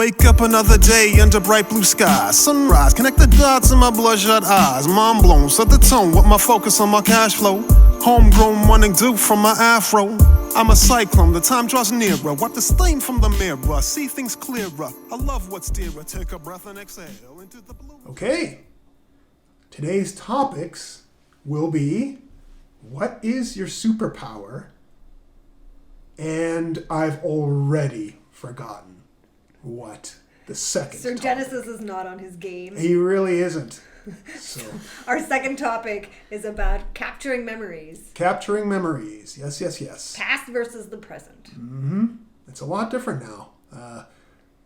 Wake up another day under bright blue skies. Sunrise, connect the dots in my bloodshot eyes. Mind blown, set the tone with my focus on my cash flow. Homegrown morning dew from my afro. I'm a cyclone, the time draws nearer. Wipe the stain from the mirror, see things clearer. I love what's dearer, take a breath and exhale into the blue. Okay, today's topics will be, what is your superpower? And I've already forgotten what the second Sir topic. Genesis is not on his game. He really isn't. So, Our second topic is about capturing memories. capturing memories. Yes. Past versus the present. It's a lot different now.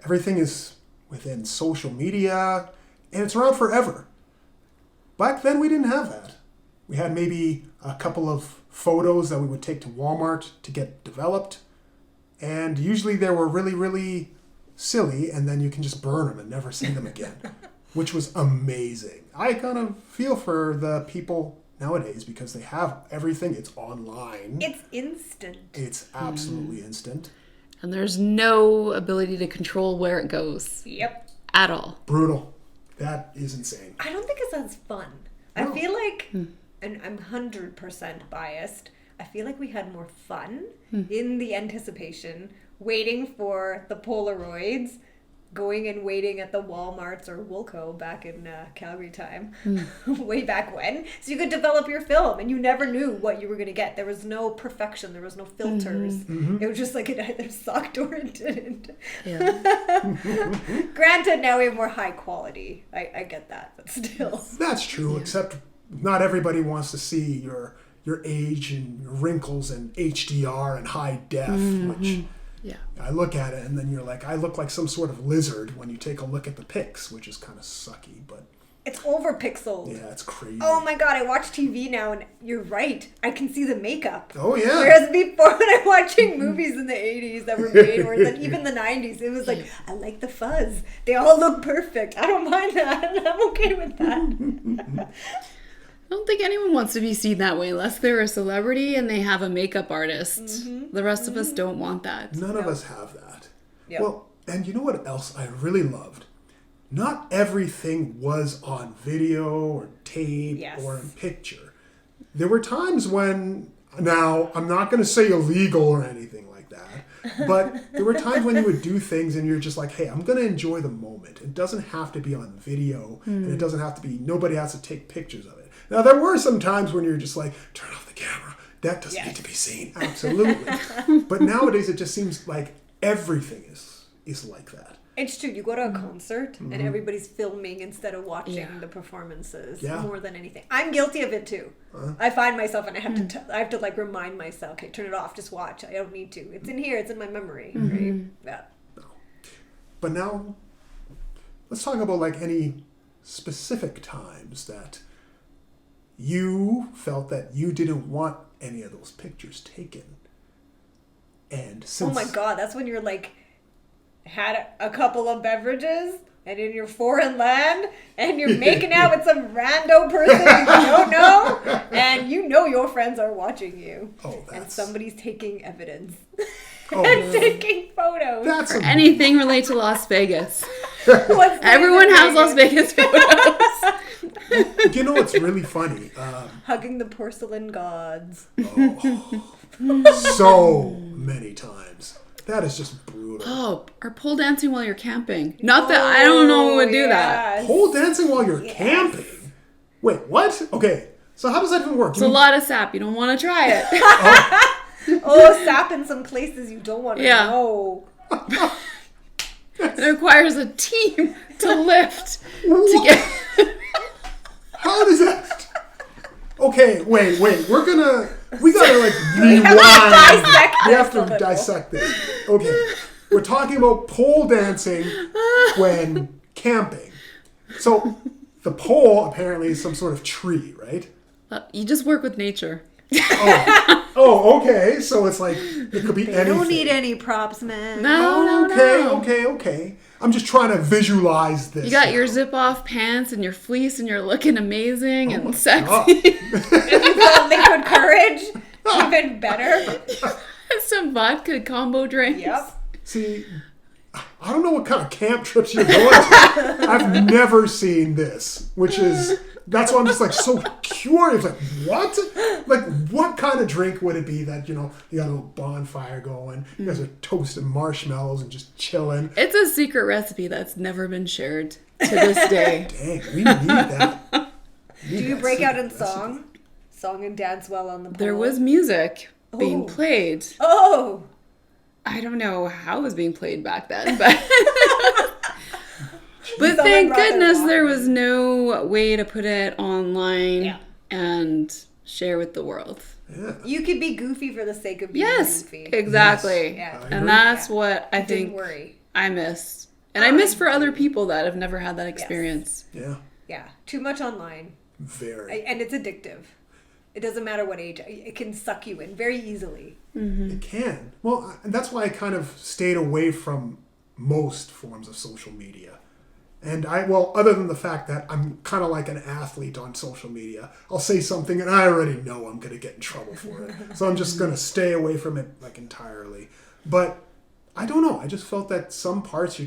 Everything is within social media, and it's around forever. Back then, we didn't have that. We had maybe a couple of photos that we would take to Walmart to get developed, and usually they were really, really silly, and then you can just burn them and never see them again, which was amazing. I kind of feel for the people nowadays because they have everything. It's online. It's instant. It's absolutely instant. And there's no ability to control where it goes Yep. at all. Brutal. That is insane. I don't think it's as fun. No. I feel like, and I'm 100% biased, I feel like we had more fun in the anticipation, waiting for the Polaroids, going and waiting at the Walmarts or Woolco back in Calgary time, way back when. So you could develop your film and you never knew what you were going to get. There was no perfection. There was no filters. It was just like it either sucked or it didn't. Yeah. Granted, now we have more high quality. I get that, but still. That's true, except not everybody wants to see your age and your wrinkles and HDR and high def, which Yeah. I look at it and then you're like, I look like some sort of lizard when you take a look at the pics, which is kind of sucky, but It's over pixeled. yeah, it's crazy. Oh my god, I watch TV now and you're right. I can see the makeup. Oh, yeah. Whereas before when I'm watching movies in the 80s that were made, or even the 90s, it was like, I like the fuzz. They all look perfect. I don't mind that. I'm okay with that. I don't think anyone wants to be seen that way unless they're a celebrity and they have a makeup artist. The rest of us don't want that. None of us have that. Yep. Well, and you know what else I really loved? Not everything was on video or tape Yes. or in picture. There were times when, now, I'm not going to say illegal or anything like that, but there were times when you would do things and you're just like, hey, I'm going to enjoy the moment. It doesn't have to be on video, and it doesn't have to be, nobody has to take pictures of it. Now, there were some times when you're just like, turn off the camera. That doesn't need to be seen. Absolutely. But nowadays, it just seems like everything is like that. It's true. You go to a concert and everybody's filming instead of watching the performances Yeah. more than anything. I'm guilty of it too. I find myself and I have to like remind myself, okay, turn it off, just watch. I don't need to. It's in here. It's in my memory. Right? Yeah. But now, let's talk about like any specific times that you felt that you didn't want any of those pictures taken. And since... Oh my god, that's when you're like, had a couple of beverages and in your foreign land and you're making out with some rando person you don't know and you know your friends are watching you. Oh, And that's... somebody's taking evidence. Oh, and taking photos. that's a... Anything related to Las Vegas. What's Everyone has Las Vegas photos. You know what's really funny? Hugging the porcelain gods. So many times. That is just brutal. Oh, or pole dancing while you're camping. Not that I don't know who would do that. Yes. Pole dancing while you're camping? Wait, what? Okay, so how does that even work? It's a lot of sap. You don't want to try it. Oh, sap in some places you don't want to Yeah. know. It requires a team to lift to get. How does that... Okay, wait. We gotta like rewind. We have to dissect this. Okay, we're talking about pole dancing when camping. So the pole apparently is some sort of tree, right? You just work with nature. Oh, okay. So it's like it could be anything. Don't need any props, man. No. Okay. I'm just trying to visualize this. You got your now. zip-off pants and your fleece, and you're looking amazing Oh my and sexy. God. You got liquid courage. Even better. Some vodka combo drinks. Yep. See, I don't know what kind of camp trips you're going to. I've never seen this, that's why I'm just like so curious. Like, what? Like, what kind of drink would it be that, you got a little bonfire going, you guys are toasting marshmallows and just chilling. It's a secret recipe that's never been shared to this day. Dang, we need that. Do you break out in song? Song and dance well on the pole? There was music being played. Oh! I don't know how it was being played back then, but but Someone thank brought their goodness there Walkman. was no way to put it online Yeah. and share with the world. Yeah. You could be goofy for the sake of being Yes, goofy. exactly. Yes. I Yeah. And that's Yeah. what I Didn't think worry. I miss. And I miss for other people that have never had that experience. Yeah. Yeah. Too much online. Very. And it's addictive. It doesn't matter what age. It can suck you in very easily. It can. Well, and that's why I kind of stayed away from most forms of social media. And other than the fact that I'm kind of like an athlete on social media, I'll say something and I already know I'm going to get in trouble for it. So I'm just going to stay away from it like entirely. But I don't know. I just felt that some parts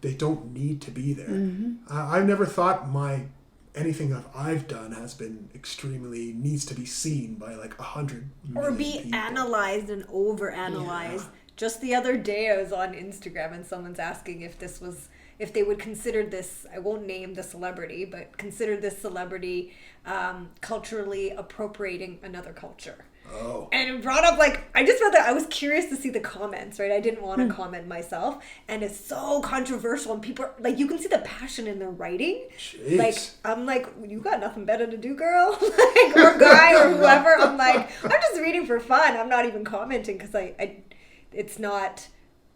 they don't need to be there. I've never thought anything that I've done has been needs to be seen by like 100 million Or be people. analyzed and overanalyzed. Yeah. Just the other day I was on Instagram and someone's asking if they would consider this, I won't name the celebrity, but consider this celebrity culturally appropriating another culture. Oh. And it brought up, I just felt that I was curious to see the comments, right? I didn't want to comment myself. And it's so controversial. And people, you can see the passion in their writing. Jeez. I'm like, you got nothing better to do, girl? Or guy or whoever. I'm like, I'm just reading for fun. I'm not even commenting because it's not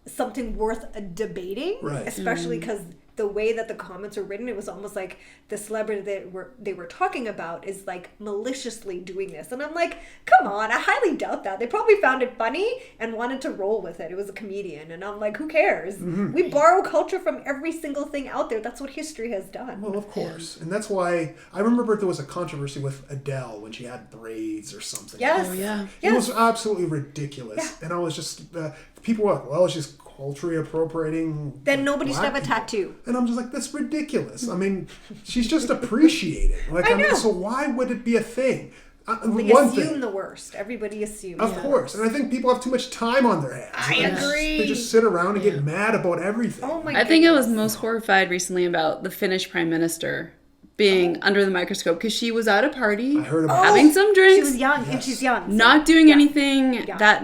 something worth debating. Right. Especially because the way that the comments were written, it was almost like the celebrity they were talking about is maliciously doing this. And I'm like, come on, I highly doubt that. They probably found it funny and wanted to roll with it. It was a comedian. And I'm like, who cares? Mm-hmm. We borrow culture from every single thing out there. That's what history has done. Well, of course. And that's why I remember there was a controversy with Adele when she had braids or something. Yes. Oh, yeah. It was absolutely ridiculous. And I was just, people were like, well, she's culturally appropriating. Then nobody should black have a people. tattoo. And I'm just like, that's ridiculous. I mean, she's just appreciated. I know. So why would it be a thing? They assume the worst. Everybody assumes. Of course. And I think people have too much time on their hands. I And agree. They just sit around and get mad about everything. Oh my I think I was goodness. most horrified recently about the Finnish prime minister being under the microscope because she was at a party I heard about having some drinks, She was young and she's young. so- not doing anything Yeah. that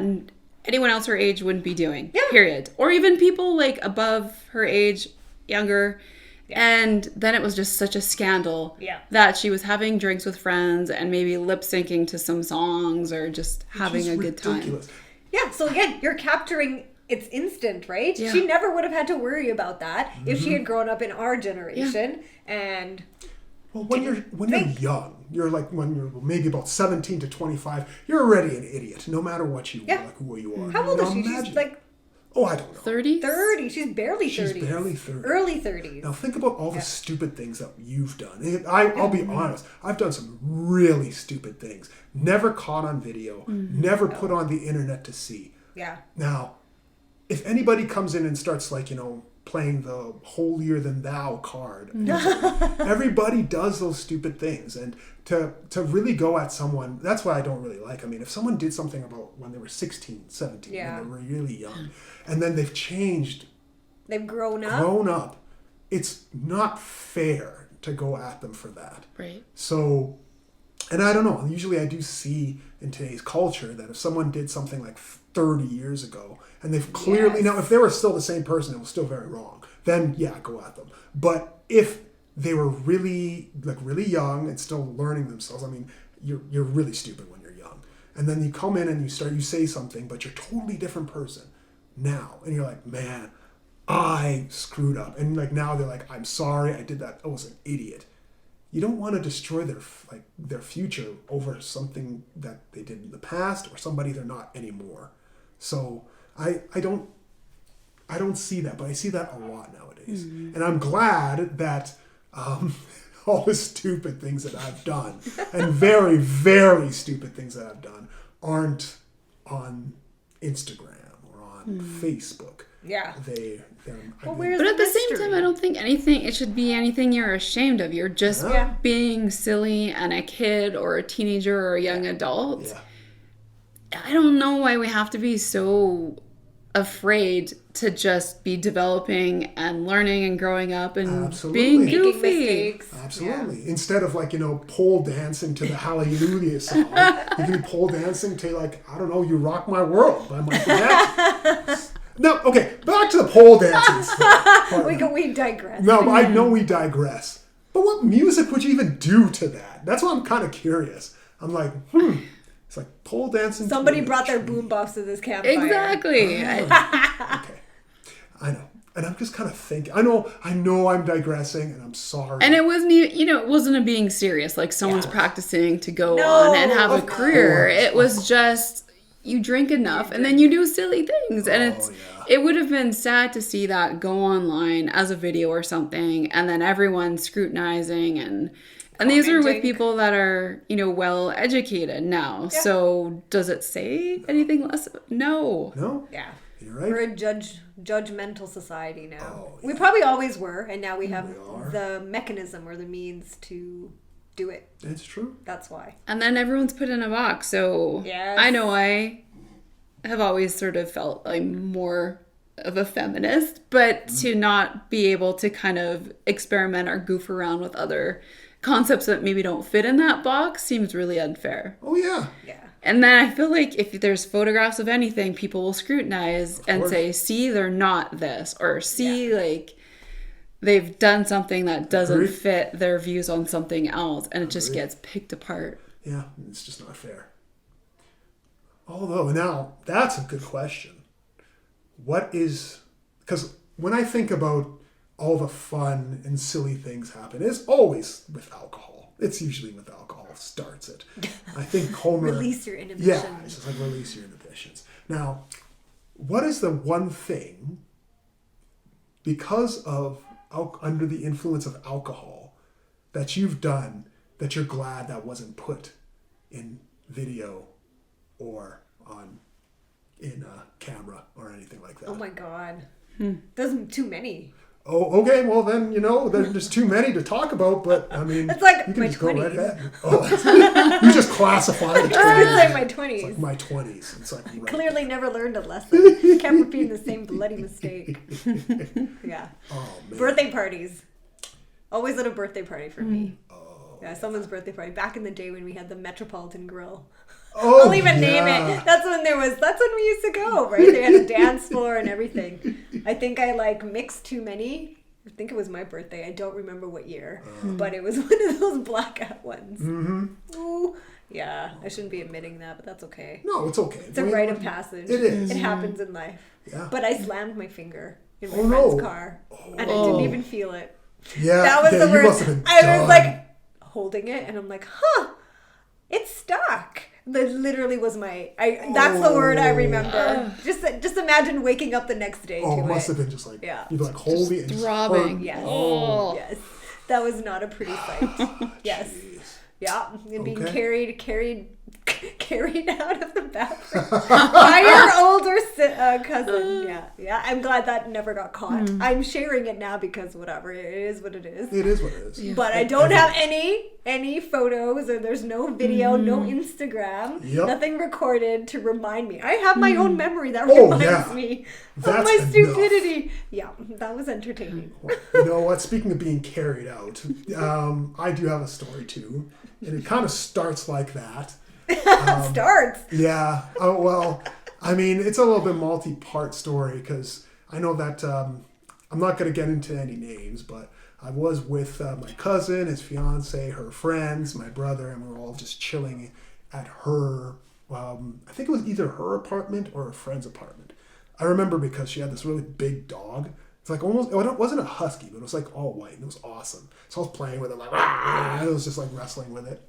anyone else her age wouldn't be doing. Yeah. Period. Or even people above her age, younger. And then it was just such a scandal that she was having drinks with friends and maybe lip syncing to some songs or just having a good time. Ridiculous. Yeah, so again, you're capturing it's instant, right? Yeah. She never would have had to worry about that if she had grown up in our generation. And Well, when you're young, you're when you're maybe about 17 to 25, you're already an idiot, no matter what you who you are. how old Now is she? imagine- She's I don't know. 30? 30. She's barely 30. She's barely 30. Early 30s. Now think about all the stupid things that you've done. I'll be honest. I've done some really stupid things. Never caught on video. Never put on the internet to see. Yeah. Now, if anybody comes in and starts playing the holier than thou card, everybody does those stupid things. And to really go at someone, that's what I don't really like. I mean, if someone did something about when they were 16, 17, when they were really young, and then they've changed, They've grown up. it's not fair to go at them for that. Right. So, and I don't know, usually I do see in today's culture that if someone did something 30 years ago, and they've clearly, now if they were still the same person, it was still very wrong, then go at them. But if they were really, really young and still learning themselves, I mean, you're really stupid when you're young. And then you come in and you say something, but you're a totally different person now. And you're like, man, I screwed up. And now they're like, I'm sorry, I did that. I was an idiot. You don't want to destroy their future over something that they did in the past or somebody they're not anymore. So I don't see that, but I see that a lot nowadays. And I'm glad that all the stupid things that I've done and very, very stupid things that I've done aren't on Instagram or Facebook. Yeah. But at the same time, I don't think it should be anything you're ashamed of. You're just being silly and a kid or a teenager or a young adult. Yeah. I don't know why we have to be so afraid to just be developing and learning and growing up and being goofy. Absolutely. Yeah. Instead of pole dancing to the Hallelujah song, you can be pole dancing to I don't know, You Rock My World by Michael Jackson. No, okay, back to the pole dancing stuff. We digress. No, I know we digress. But what music would you even do to that? That's why I'm kind of curious. I'm like, It's like pole dancing. Somebody brought their boombox to this campfire. Exactly. Okay. I know. And I'm just kind of thinking, I know I'm digressing and I'm sorry. And it wasn't, it wasn't a being serious, like someone's practicing to go on and have a career. It was just, you drink enough and then you do silly things. And it would have been sad to see that go online as a video or something and then everyone scrutinizing and these are with people that are, well educated now. Yeah. So does it say anything less? No. No? Yeah. You're right. We're a judgmental society now. We probably always were, and now we have the mechanism or the means to do it. It's true. That's why. And then everyone's put in a box. So I know I have always sort of felt I'm more of a feminist, but to not be able to kind of experiment or goof around with other concepts that maybe don't fit in that box seems really unfair. Oh, yeah. Yeah. And then I feel like if there's photographs of anything, people will scrutinize and say, see, they're not this. Or see, they've done something that doesn't fit their views on something else. And it just gets picked apart. Yeah, it's just not fair. Although, now, that's a good question. Because when I think about all the fun and silly things happen, it's always with alcohol. It's usually with alcohol starts it. I think Homer... Release your inhibitions. Yeah, it's just like release your inhibitions. Now, what is the one thing, because of under the influence of alcohol, that you've done that you're glad that wasn't put in video or in a camera or anything like that? Oh my God. There's too many. Oh, okay. Well, then, there's too many to talk about, but I mean, it's like you can my just 20s. go right ahead. Oh, you just classify the 20s. I was like my 20s. It's like my 20s. It's like right clearly never learned a lesson. Kept repeating the same bloody mistake. Yeah. Oh, man. Birthday parties. Always at a birthday party for me. Oh. Yeah, someone's birthday party. Back in the day when we had the Metropolitan Grill. Oh, I'll even name it. That's when we used to go, right? They had a dance floor and everything. I think I mixed too many. I think it was my birthday. I don't remember what year, but it was one of those blackout ones. Mm-hmm. Ooh. Yeah, I shouldn't be admitting that, but that's okay. No, it's okay. It's a rite of passage. It is. It happens in life. Yeah. But I slammed my finger in my friend's car, and I didn't even feel it. Yeah, that was the worst. I was holding it, and I'm like, it's stuck. That literally was that's the word I remember. Just imagine waking up the next day to it. Oh, it must have been just like, you'd be like, holy and throbbing. Yes. Oh. Yes. That was not a pretty sight. Yes. Jeez. Yeah. And being carried out of the bathroom by your older cousin. Yeah. I'm glad that never got caught. I'm sharing it now because whatever, it is what it is. It is what it is. Yeah. But I don't have any photos, or there's no video, no Instagram, nothing recorded to remind me. I have my own memory that reminds me of my stupidity. Yeah, that was entertaining. Well, you know what? Speaking of being carried out, I do have a story too, and it kind of starts like that. Starts. Yeah. Oh, well, I mean, it's a little bit multi-part story because I know that I'm not going to get into any names, but I was with my cousin, his fiance, her friends, my brother, and we were all just chilling at her, I think it was either her apartment or a friend's apartment. I remember because she had this really big dog. It's like almost, it wasn't a husky, but it was like all white, and it was awesome. So I was playing with it, like, I was just like wrestling with it.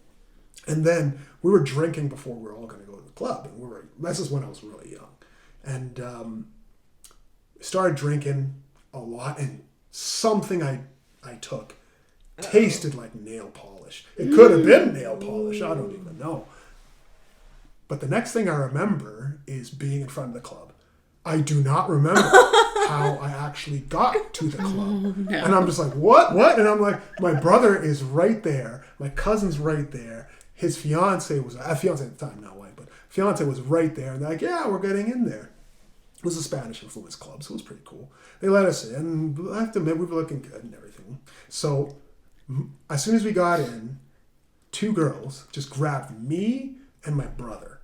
And then we were drinking before we were all going to go to the club. And this is when I was really young. And started drinking a lot. And something I took tasted like nail polish. It could have been nail polish. I don't even know. But the next thing I remember is being in front of the club. I do not remember how I actually got to the club. No. And I'm just like, what? And I'm like, my brother is right there. My cousin's right there. His fiance was, fiance at the time, not wife, but fiance was right there. And they're like, yeah, we're getting in there. It was a Spanish influence club, so it was pretty cool. They let us in. I have to admit, we were looking good and everything. So as soon as we got in, 2 girls just grabbed me and my brother.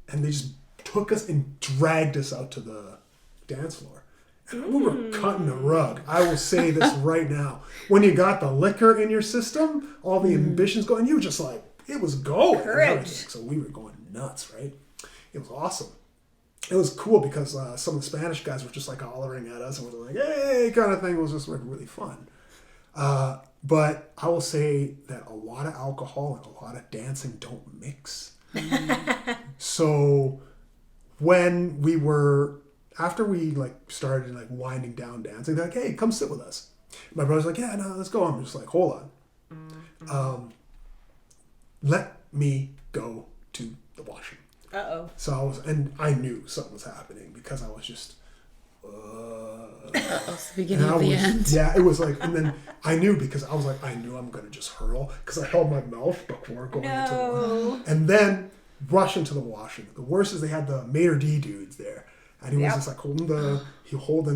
And they just took us and dragged us out to the dance floor. And we were cutting a rug. I will say this right now. When you got the liquor in your system, all the ambitions going, you were just like, it was going. Courage. So we were going nuts, right? It was awesome. It was cool because some of the Spanish guys were just like hollering at us and were like, hey, kind of thing. It was just like really fun. But I will say that a lot of alcohol and a lot of dancing don't mix. So when we were, after we like started like winding down dancing, they're like, hey, come sit with us. My brother's like, yeah, no, let's go. I'm just like, hold on. Let me go to the washroom. Uh-oh. So I knew something was happening because I was just, It's the beginning of the end. Yeah, it was like, and then I knew because I was like, I knew I'm going to just hurl because I held my mouth before going into the washroom. And then rush into the washroom. The worst is they had the maitre d' dudes there. And he was just like holding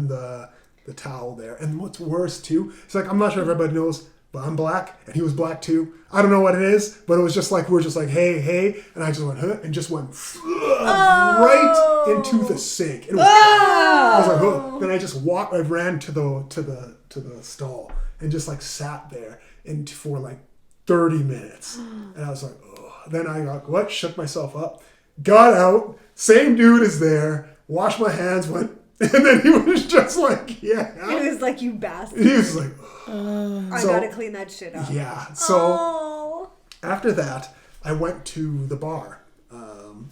the towel there. And what's worse too, it's like, I'm not sure if everybody knows, but I'm black and he was black too. I don't know what it is, but it was just like, we were just like, hey. And I just went, huh, and just went right into the sink. And it was, I was like, huh. Then I just walked, I ran to the stall and just like sat there for like 30 minutes. And I was like, oh. Then I got, shook myself up, got out, same dude is there, washed my hands, went, and then he was just like, yeah. He was like, you bastard. He was like, I gotta clean that shit up. Yeah. So after that, I went to the bar.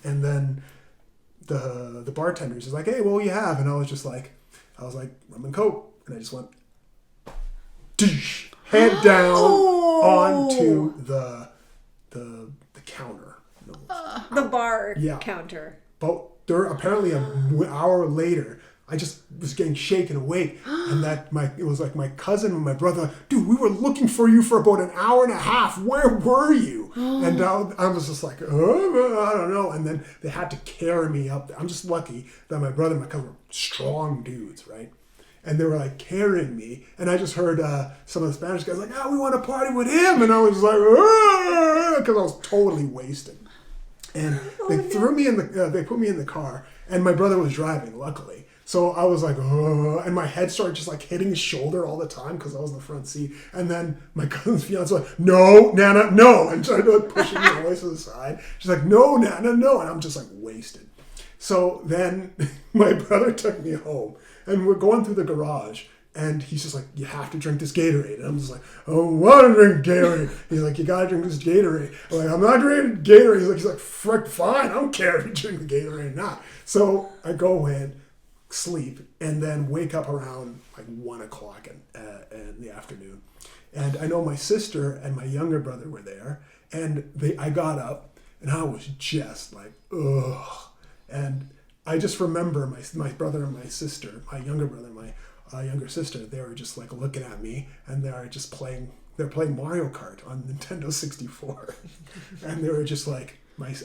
And then the bartender was like, hey, what do you have? And I was like, rum and coke. And I just went, head down onto the counter. The bar counter. But there, apparently an hour later, I just was getting shaken awake, and it was like my cousin and my brother, dude, we were looking for you for about an hour and a half. Where were you? And I was just like, oh, I don't know. And then they had to carry me up there. I'm just lucky that my brother and my cousin were strong dudes, right? And they were like carrying me, and I just heard some of the Spanish guys like, we want to party with him, and I was like, because I was totally wasted. And they threw me they put me in the car, and my brother was driving, luckily. So I was like, and my head started just like hitting his shoulder all the time because I was in the front seat. And then my cousin's fiance was like, no, Nana, no. And tried to like pushing me away to the side. She's like, no, Nana, no. And I'm just like wasted. So then my brother took me home, and we're going through the garage. And he's just like, you have to drink this Gatorade. And I'm just like, I don't want to drink Gatorade. He's like, you got to drink this Gatorade. I'm like, I'm not drinking Gatorade. He's like, frick, fine. I don't care if you drink the Gatorade or not. So I go in, sleep, and then wake up around like 1 o'clock in the afternoon. And I know my sister and my younger brother were there. And I got up, and I was just like, ugh. And I just remember my brother and my sister, my younger brother and my younger sister, they were just like looking at me, and they're playing Mario Kart on Nintendo 64. And they were just like,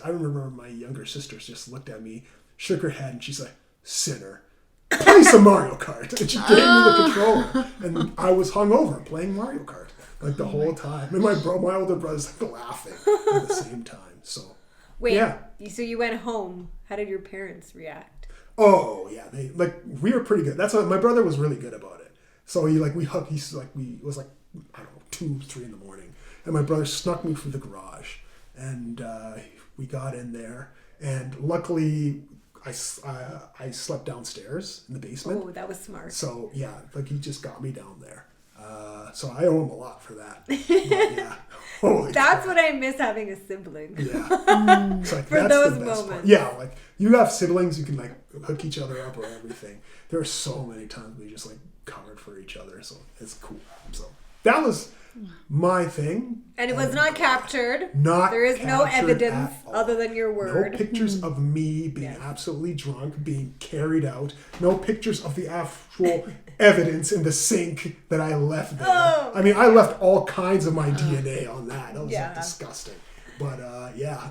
I remember my younger sister just looked at me, shook her head, and she's like, sinner, play some Mario Kart. And she gave me the controller, and I was hungover playing Mario Kart like the whole time. And my older brother's like laughing at the same time. So wait, yeah. So you went home. How did your parents react? Oh yeah, we were pretty good. That's what my brother was really good about it. So it was like, I don't know, 2, 3 in the morning, and my brother snuck me through the garage, and we got in there, and luckily I slept downstairs in the basement. Oh, that was smart. So yeah, like he just got me down there. So I owe him a lot for that. But, yeah. That's what I miss having a sibling. Yeah. It's like, for those moments. Part. Yeah, like you have siblings, you can like hook each other up or everything. There are so many times we just like covered for each other, so it's cool. So That was my thing. And it was not captured. There is no captured evidence at all. other than your word. No pictures of me being absolutely drunk, being carried out. No pictures of the actual evidence in the sink that I left there. Oh. I mean, I left all kinds of my DNA on that. That was like, disgusting. But yeah.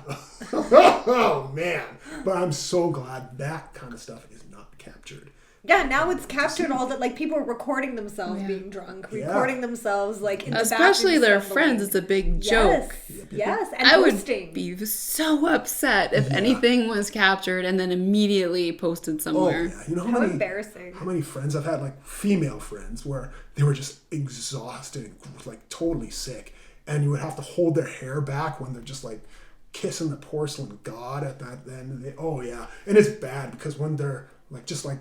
Oh, man. But I'm so glad that kind of stuff is not captured. Yeah, now it's captured all that, like, people are recording themselves being drunk, recording themselves, like, in the bathroom. Especially their friends, it's a big joke. Yes, and I posting. would be so upset if anything was captured and then immediately posted somewhere. Oh, yeah. You know how embarrassing. How many friends I've had, like, female friends, where they were just exhausted, like, totally sick, and you would have to hold their hair back when they're just, like, kissing the porcelain god at that end. And it's bad because when they're, like, just, like,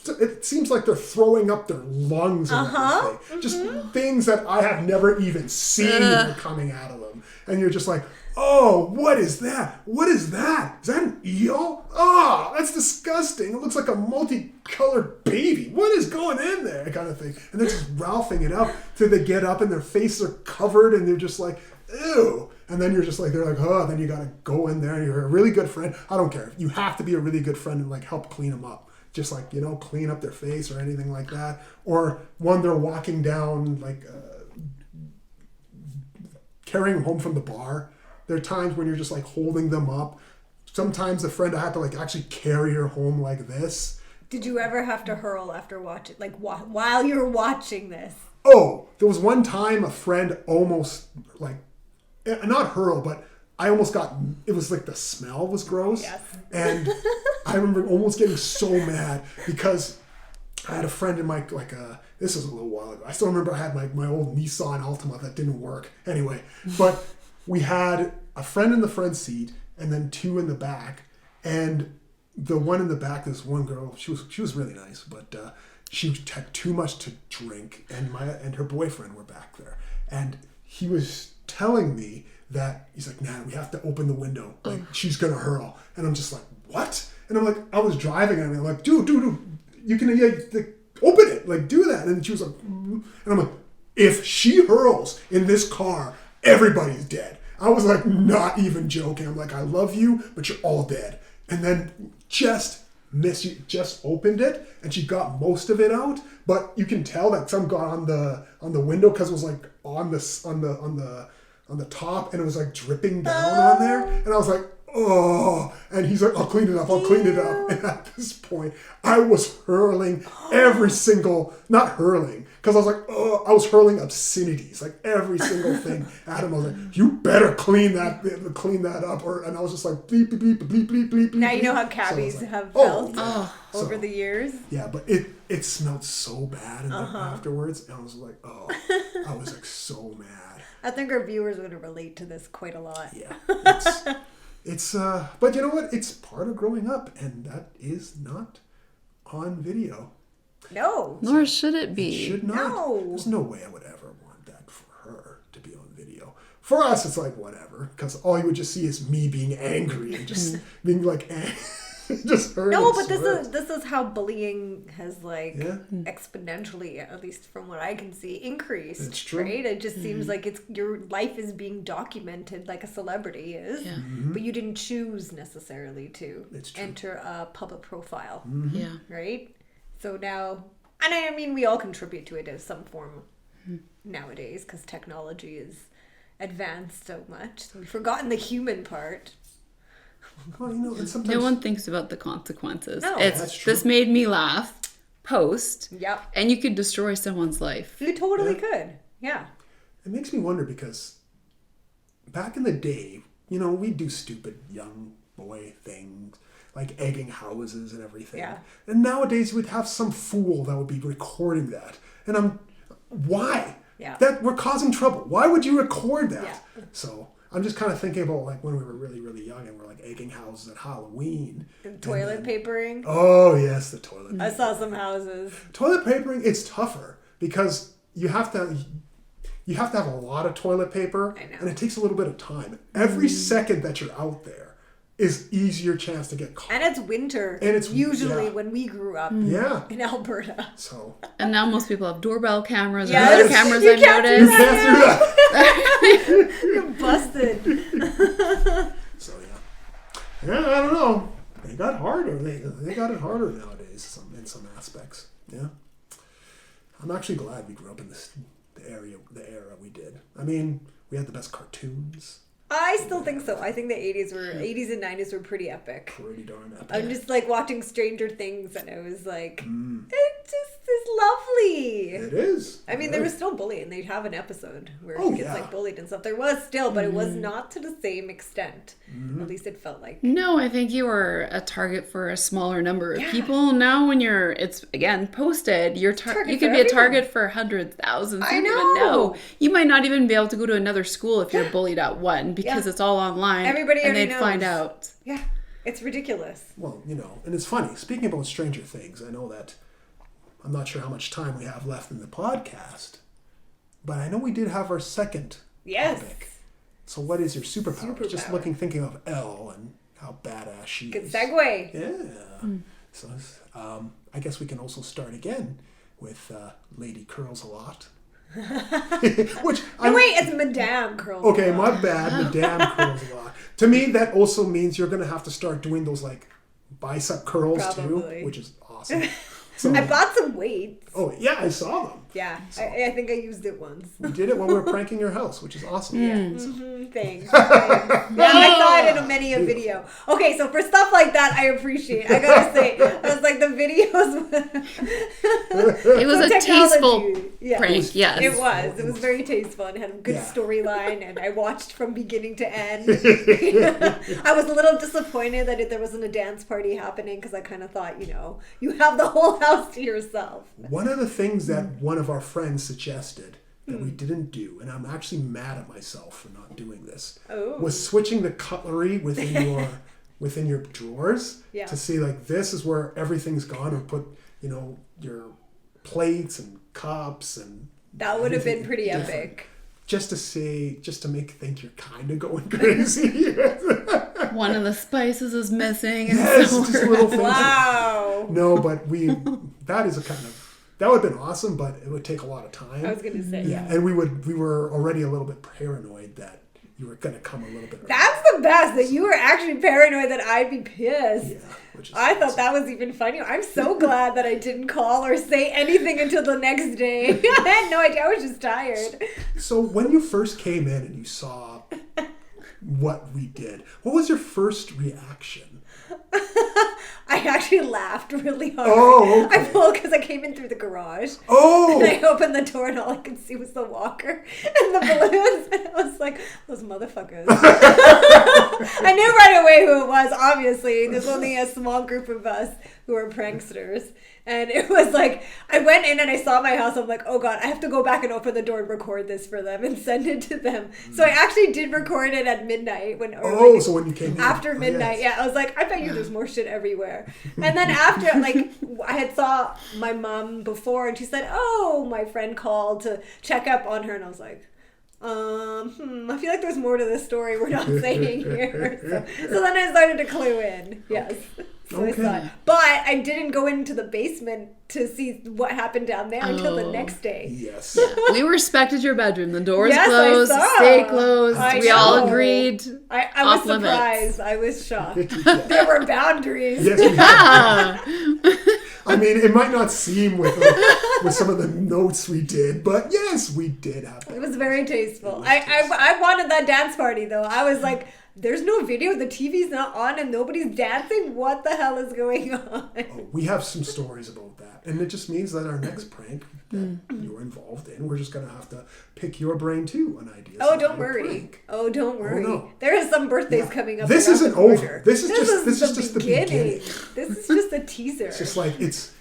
it seems like they're throwing up their lungs and everything. Just things that I have never even seen are coming out of them. And you're just like, oh, what is that? What is that? Is that an eel? Oh, that's disgusting. It looks like a multicolored baby. What is going in there? Kind of thing. And they're just ralphing it up till they get up and their faces are covered and they're just like, ew. And then you're just like, they're like, oh, then you got to go in there and you're a really good friend. I don't care. You have to be a really good friend and, like, help clean them up. Just, like, you know, clean up their face or anything like that. Or when they're walking down, like, carrying them home from the bar. There are times when you're just, like, holding them up. Sometimes a friend, I have to, like, actually carry her home like this. Did you ever have to hurl after watching, like, while you were watching this? Oh, there was one time a friend almost, like, not hurl, but I almost got, it was like the smell was gross. Yes. And I remember almost getting so mad because I had a friend in my, like, this was a little while ago. I still remember I had my old Nissan Altima that didn't work. Anyway, but we had a friend in the front seat and then two in the back. And the one in the back, this one girl, she was really nice, but she had too much to drink, and her boyfriend were back there. And he was telling me that he's like, nah, we have to open the window. Like, she's gonna hurl. And I'm just like, what? And I'm like, I was driving and I'm like, dude, you can open it. Like, do that. And she was like, and I'm like, if she hurls in this car, everybody's dead. I was like, not even joking. I'm like, I love you, but you're all dead. And then just opened it and she got most of it out, but you can tell that some got on the window because it was like on the top and it was like dripping down on there. And I was like, oh, and he's like, I'll clean it up. And at this point, I was hurling not hurling, because I was like, oh, I was hurling obscenities, like every single thing at him. I was like, you better clean that up. And I was just like, bleep, bleep, bleep, bleep, bleep, bleep. Now you know how cabbies have felt over the years. Yeah, but it smelled so bad and then afterwards, and I was like, oh, I was like so mad. I think our viewers would relate to this quite a lot. Yeah. It's but you know what? It's part of growing up, and that is not on video. No. Nor should it be. It should not. No. There's no way I would ever want that for her to be on video. For us, it's like whatever, because all you would just see is me being angry and just being like, just hurt. No, but this is how bullying has like exponentially, at least from what I can see, increased. It's true. Right? It just seems like your life is being documented like a celebrity is, but you didn't choose necessarily to enter a public profile. Yeah. Right? So now, and I mean, we all contribute to it in some form nowadays because technology is advanced so much. So we've forgotten the human part. Well, and sometimes No one thinks about the consequences. No. That's true. This made me laugh. Post. Yep. And you could destroy someone's life. You totally could. Yeah. It makes me wonder because back in the day, we do stupid young boy things like egging houses and everything. Yeah. And nowadays you would have some fool that would be recording that. And why? Yeah. That we're causing trouble. Why would you record that? Yeah. So I'm just kind of thinking about like when we were really, really young and we're like egging houses at Halloween. And toilet papering. Oh yes, the toilet paper. I saw some houses. Toilet papering, it's tougher because you have to have a lot of toilet paper. I know. And it takes a little bit of time. Every second that you're out there is easier chance to get caught. And it's winter. And it's usually when we grew up in Alberta. So. And now most people have doorbell cameras or Yes. other cameras, You I've can't do noticed. You're busted. So yeah, I don't know. They got harder. They got it harder nowadays in some aspects. Yeah, I'm actually glad we grew up in the era we did. I mean, we had the best cartoons. I still think so. I think the 80s and 90s were pretty epic. Pretty darn epic. I'm just like watching Stranger Things and I was like, it just is lovely. It is. I mean, there was still bullying. They'd have an episode where Oh, he gets yeah. like bullied and stuff. There was still, but it was not to the same extent. At least it felt like. No, I think you were a target for a smaller number of people. Now when it's again posted, you could be a target for hundreds, thousands. I You don't even know. You might not even be able to go to another school if you're bullied at one because it's all online. Everybody and already they'd knows. find out. Yeah, it's ridiculous. Well, and it's funny. Speaking about Stranger Things, I know that I'm not sure how much time we have left in the podcast, but I know we did have our second topic. So what is your superpower? Just thinking of Elle and how badass she Good is. segue. Yeah. So I guess we can also start again with Lady Curls a Lot. Which It's Madame Curls. Okay, my bad. Madame Curls a Lot. To me, that also means you're going to have to start doing those like bicep curls Probably. too, which is awesome. So, I bought some weights. oh yeah, I saw them. Yeah, I think I used it once. We did it when we were pranking your house, which is awesome. Thanks. Yeah, I saw it in many a video. Okay, so for stuff like that, I appreciate. I gotta say, I was like the videos. It was a tasteful prank, yes. It was. It was very tasteful and had a good storyline, and I watched from beginning to end. I was a little disappointed that there wasn't a dance party happening because I kind of thought, you have the whole house to yourself. One of the things that one of our friends suggested that we didn't do, and I'm actually mad at myself for not doing this, was switching the cutlery within your drawers to see like this is where everything's gone, or put your plates and cups and that would have been pretty epic. Just to make think you're kind of going crazy. One of the spices is missing. Yes, just little things. Wow. No, but that would have been awesome, but it would take a lot of time. I was gonna say and we were already a little bit paranoid that you were gonna come a little bit early. That's the best, that you were actually paranoid that I'd be pissed. I thought that was even funnier. I'm so glad that I didn't call or say anything until the next day. I had no idea. I was just tired. So when you first came in and you saw what we did, what was your first reaction? I actually laughed really hard. Oh, okay. Because I came in through the garage. Oh! And I opened the door and all I could see was the walker and the balloons. And I was like, those motherfuckers. I knew right away who it was, obviously. There's only a small group of us who are pranksters. And it was like, I went in and I saw my house. I'm like, oh God, I have to go back and open the door and record this for them and send it to them. So I actually did record it at midnight. So when you came in. After midnight, I was like, I bet you there's more shit everywhere. And then after, I had saw my mom before and she said, oh, my friend called to check up on her. And I was like, I feel like there's more to this story we're not saying here. So then I started to clue in. Yes. So I saw it. But I didn't go into the basement to see what happened down there until the next day. Yes. We respected your bedroom. The doors Yes, closed, I saw. stay closed. I all know. agreed. I was Off limits. surprised. I was shocked. There were boundaries. Yes, we did. Ah. I mean, it might not seem with some of the notes we did, but yes, we did have that. It was very tasteful. I wanted that dance party though. I was like, there's no video, the TV's not on, and nobody's dancing. What the hell is going on? Oh, we have some stories about that. And it just means that our next prank that you're involved in, we're just going to have to pick your brain too on ideas. Oh, don't worry. Oh, don't worry. no. There is some birthdays coming up. This around isn't the corner. over. This is just the beginning. This is just a teaser. It's just like, it's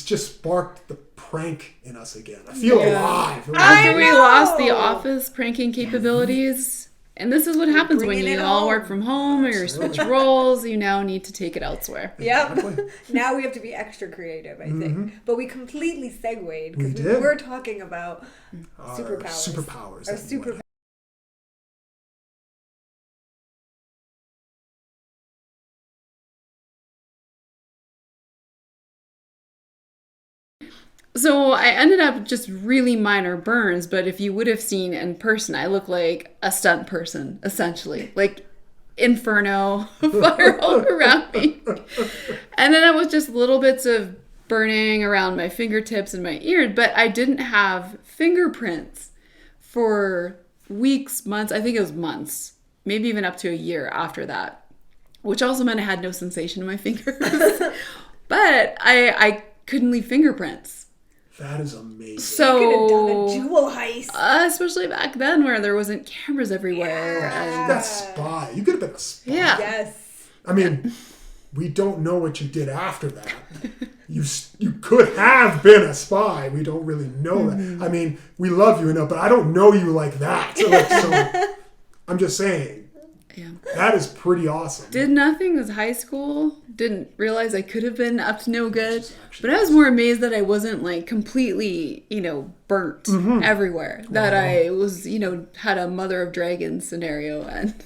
just sparked the prank in us again. I feel alive. After we know. lost the office pranking capabilities, and this is what happens when bringing you it all home. work from home or you switch roles. You now need to take it elsewhere. Yep. Exactly. Now we have to be extra creative, I think. But we completely segued because we did. were talking about Our superpowers. superpowers. Our that we wanna superpowers. So I ended up just really minor burns, but if you would have seen in person, I look like a stunt person, essentially. Like inferno, fire all around me. And then it was just little bits of burning around my fingertips and my ears, but I didn't have fingerprints for weeks, months. I think it was months, maybe even up to a year after that, which also meant I had no sensation in my fingers. But I couldn't leave fingerprints. That is amazing. You could have done a jewel heist. Especially back then where there wasn't cameras everywhere. Yeah. That spy. You could have been a spy. Yeah. Yes. I mean, we don't know what you did after that. You could have been a spy. We don't really know that. I mean, we love you enough, but I don't know you like that. So I'm just saying. Yeah. That is pretty awesome. Did nothing as high school. Didn't realize I could have been up to no good. But I was more amazed that I wasn't like completely, burnt everywhere. That I was, had a Mother of Dragons scenario and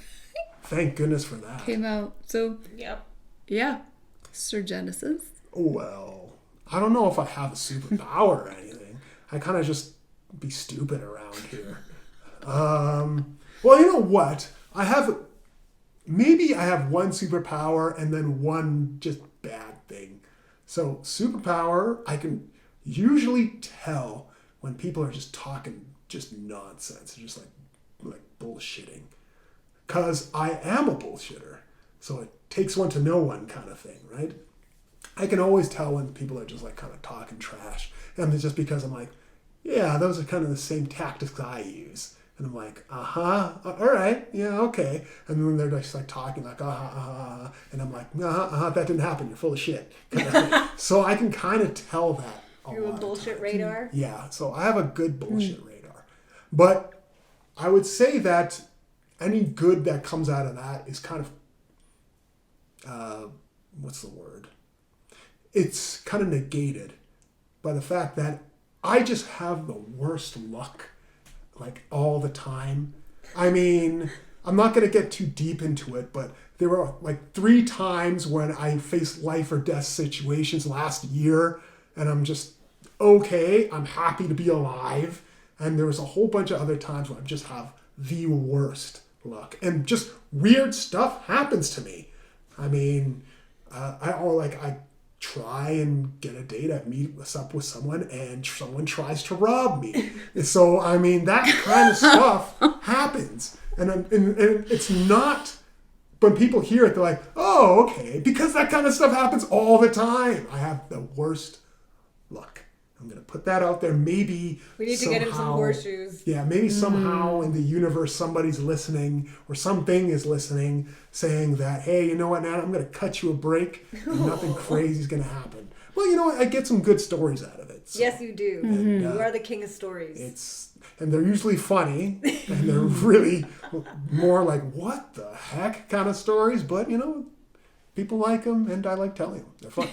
Thank goodness for that. came out. So, Yep. yeah. Sir Genesis. Well, I don't know if I have a superpower or anything. I kind of just be stupid around here. Well, you know what? Maybe I have one superpower and then one just bad thing. So superpower, I can usually tell when people are just talking just nonsense, just like bullshitting. Because I am a bullshitter. So it takes one to know one kind of thing, right? I can always tell when people are just like kind of talking trash. And it's just because I'm like, yeah, those are kind of the same tactics I use. And I'm like, all right, yeah, okay. And then they're just like talking like, and I'm like, that didn't happen. You're full of shit. So I can kind of tell that. You have a bullshit radar? Yeah, so I have a good bullshit radar. But I would say that any good that comes out of that is kind of, what's the word? It's kind of negated by the fact that I just have the worst luck. Like all the time. I mean, I'm not going to get too deep into it, but there were like 3 times when I faced life or death situations last year, and I'm just okay. I'm happy to be alive. And there was a whole bunch of other times where I just have the worst luck, and just weird stuff happens to me. I mean, I try and get a date, meet up with someone, and someone tries to rob me. So, I mean, that kind of stuff happens. And it's not, when people hear it, they're like, oh, okay, because that kind of stuff happens all the time. I have the worst luck. I'm going to put that out there. Maybe we need to get him some horseshoes. Yeah, maybe somehow in the universe somebody's listening or something is listening saying that, hey, you know what, Nat, I'm going to cut you a break and nothing crazy is going to happen. Well, you know what, I get some good stories out of it. So. Yes, you do. And, you are the king of stories. And they're usually funny and they're really more like, what the heck kind of stories. But, people like them, and I like telling them. They're fun.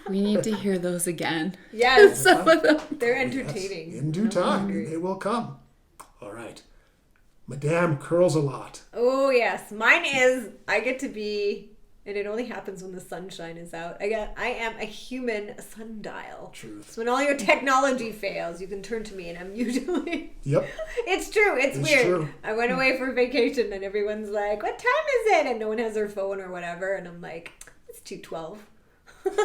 We need to hear those again. Yes. Some of them. They're entertaining. Yes, in due time, they will come. All right. Madame curls a lot. Oh, yes. Mine is, I get to be, and it only happens when the sunshine is out. I am a human sundial. Truth. So when all your technology fails, you can turn to me, and I'm usually... Yep. It's true. It's weird. True. I went away for vacation, and everyone's like, what time is it? And no one has their phone or whatever. And I'm like, it's 2:12. And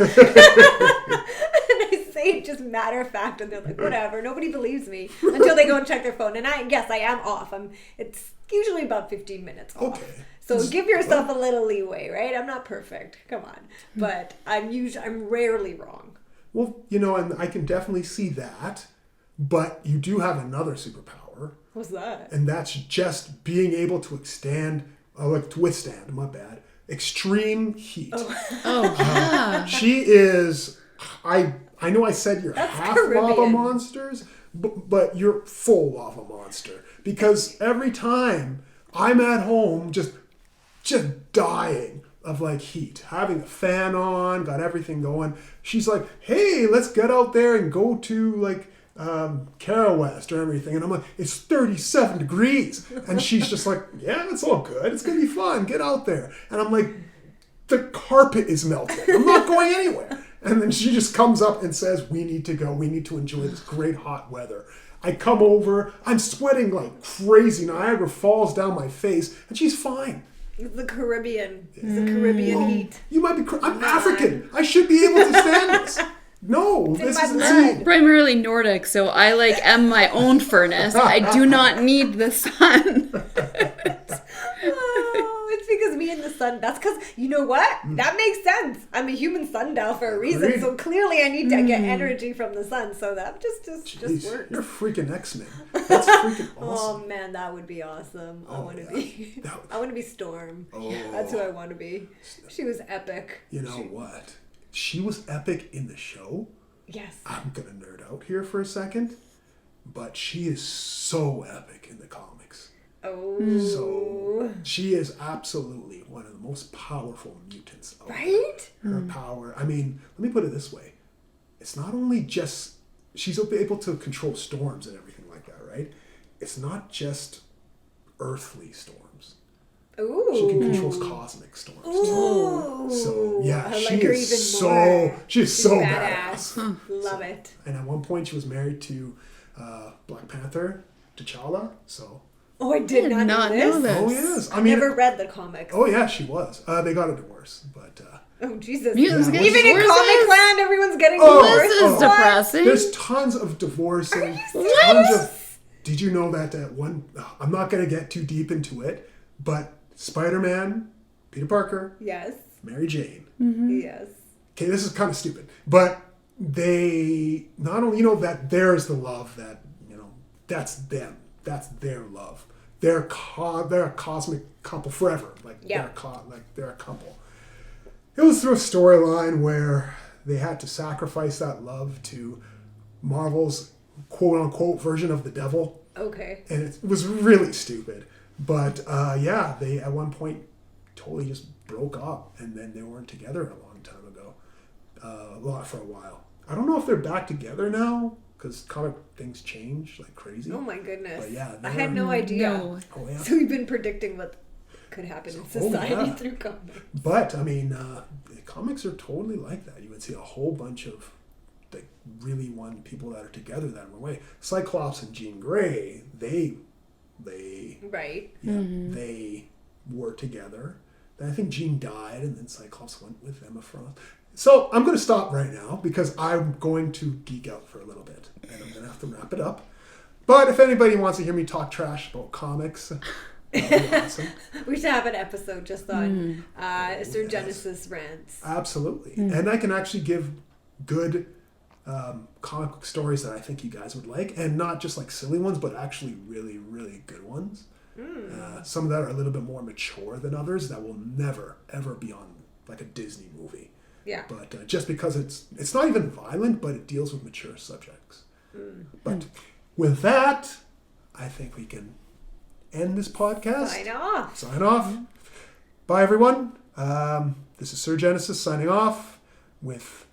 I say it just matter of fact, and they're like, whatever. Nobody believes me until they go and check their phone. And I am off. It's usually about 15 minutes off. Okay. So give yourself a little leeway, right? I'm not perfect. Come on. But I'm rarely wrong. Well, and I can definitely see that. But you do have another superpower. What's that? And that's just being able to withstand, extreme heat. Oh, yeah. She is, I know I said you're That's half Caribbean. lava monsters, but you're full lava monster. Because every time I'm at home just dying of like heat, having a fan on, got everything going. She's like, hey, let's get out there and go to like Cara West or everything. And I'm like, it's 37 degrees. And she's just like, yeah, it's all good. It's going to be fun. Get out there. And I'm like, the carpet is melting. I'm not going anywhere. And then she just comes up and says, we need to go. We need to enjoy this great hot weather. I come over. I'm sweating like crazy. Niagara falls down my face. And she's fine. It's the Caribbean. It's the Caribbean heat. You might be... I'm African. I should be able to stand this. No, this is insane. Primarily Nordic, so I am my own furnace. I do not need the sun. Oh, it's because me and the sun. That's because, you know what? That makes sense. I'm a human sundial for a reason, so clearly I need to get energy from the sun. So that just works. You're freaking X-Men. That's freaking awesome. Oh man, that would be awesome. I want to be. I want to be Storm. Oh. That's who I want to be. She was epic. You know what? She was epic in the show. Yes. I'm going to nerd out here for a second. But she is so epic in the comics. Oh. So she is absolutely one of the most powerful mutants. Right? Her power. I mean, let me put it this way. It's not only just... She's able to control storms and everything like that, right? It's not just earthly storms. Ooh. She can control cosmic storms. Ooh. So yeah, I like she her is even more. She's so badass. Love it. And at one point, she was married to Black Panther, T'Challa. So. Oh, I did not know this. Oh yes, I never read the comics. Oh yeah, she was. They got a divorce, but. Oh Jesus! Mutants Even in comic land, everyone's getting divorced. This is depressing. There's tons of divorcing. Did you know that one? I'm not going to get too deep into it, but Spider-Man, Peter Parker, yes, Mary Jane, yes. Okay, this is kind of stupid, but they not only that there's the love that that's them, that's their love. They're a cosmic couple forever, they're a couple. It was through a storyline where they had to sacrifice that love to Marvel's quote-unquote version of the devil. Okay. And it was really stupid. But, they at one point totally just broke up. And then they weren't together a long time ago. For a while. I don't know if they're back together now. Because comic things change like crazy. Oh my goodness. But yeah. I had no idea. No. Oh, yeah. So we've been predicting what could happen in society through comics. But, I mean, comics are totally like that. You would see a whole bunch of really one people that are together that way. Cyclops and Jean Grey, they right. Yeah, they were together. Then I think Jean died, and then Cyclops went with Emma Frost. So I'm going to stop right now because I'm going to geek out for a little bit, and I'm going to have to wrap it up. But if anybody wants to hear me talk trash about comics, that'd be awesome. We should have an episode just on Sir Genesis rants. Absolutely. And I can actually give good comic book stories that I think you guys would like, and not just like silly ones, but actually really, really good ones. Some that are a little bit more mature than others that will never, ever be on like a Disney movie. Yeah. But just because it's not even violent, but it deals with mature subjects. But with that, I think we can end this podcast. Sign off. Bye, everyone. This is Sir Genesis signing off with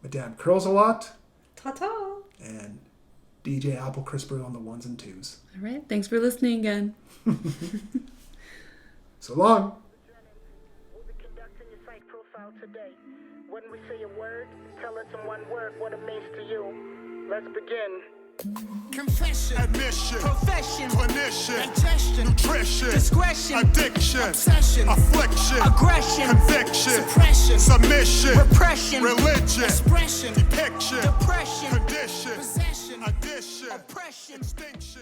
Madame Curls a Lot. Ta-ta. And DJ Apple Crisper on the ones and twos. All right. Thanks for listening again. So long. We'll be conducting your psych profile today. When we say a word, tell us in one word what it means to you. Let's begin. Confession, admission, profession, clinician, ingestion, nutrition, discretion, addiction, obsession, affliction, aggression, conviction, suppression, submission, repression, religion, expression, depiction, depression, condition, possession, addition, oppression, extinction.